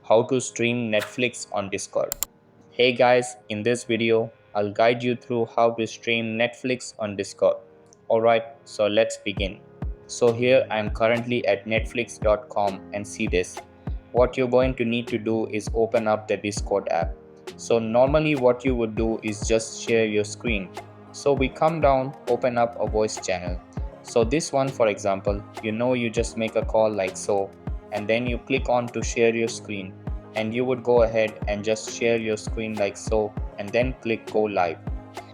how to stream Netflix on Discord. Hey guys, in this video, I'll guide you through how to stream Netflix on Discord. Alright, so let's begin. So here I am currently at netflix.com and see this. What you're going to need to do is open up the Discord app. So normally what you would do is just share your screen. So we come down, open up a voice channel. So this one for example, you just make a call like so, and then you click on to share your screen, and you would go ahead and just share your screen like so and then click go live.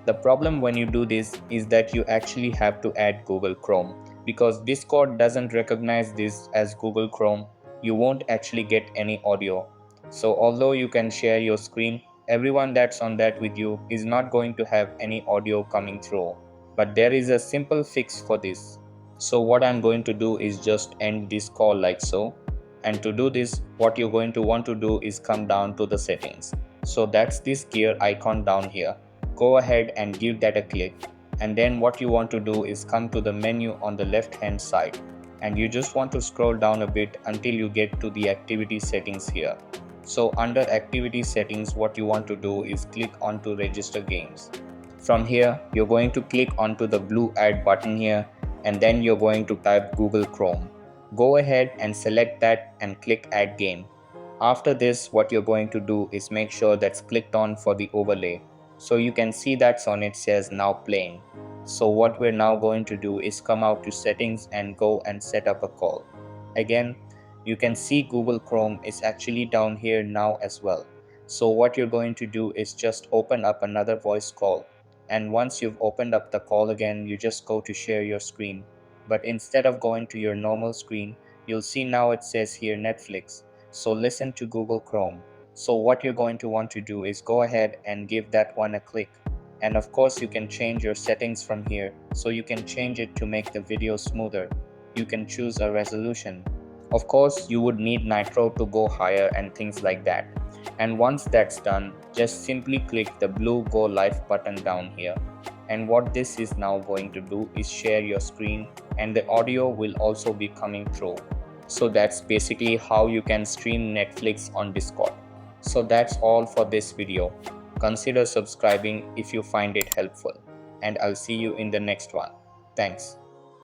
The problem when you do this is that you actually have to add Google Chrome. Because Discord doesn't recognize this as Google Chrome, you won't actually get any audio. So although you can share your screen, everyone that's on that with you is not going to have any audio coming through. But there is a simple fix for this. So what I'm going to do is just end this call like so. And to do this, what you're going to want to do is come down to the settings. So that's this gear icon down here. Go ahead and give that a click, and then what you want to do is come to the menu on the left hand side, and you just want to scroll down a bit until you get to the activity settings here. So under activity settings, what you want to do is click onto register games. From here you're going to click onto the blue add button here, and then you're going to type Google Chrome. Go ahead and select that and click add game. After this, what you're going to do is make sure that's clicked on for the overlay. So you can see that's on it says now playing. So what we're now going to do is come out to settings and go and set up a call. Again, you can see Google Chrome is actually down here now as well. So what you're going to do is just open up another voice call. And once you've opened up the call again, you just go to share your screen. But instead of going to your normal screen, you'll see now it says here Netflix. So listen to Google Chrome. So what you're going to want to do is go ahead and give that one a click. And of course you can change your settings from here. So you can change it to make the video smoother. You can choose a resolution. Of course you would need Nitro to go higher and things like that. And once that's done, just simply click the blue go live button down here. And what this is now going to do is share your screen, and the audio will also be coming through. So that's basically how you can stream Netflix on Discord. So that's all for this video. Consider subscribing if you find it helpful, and I'll see you in the next one. Thanks.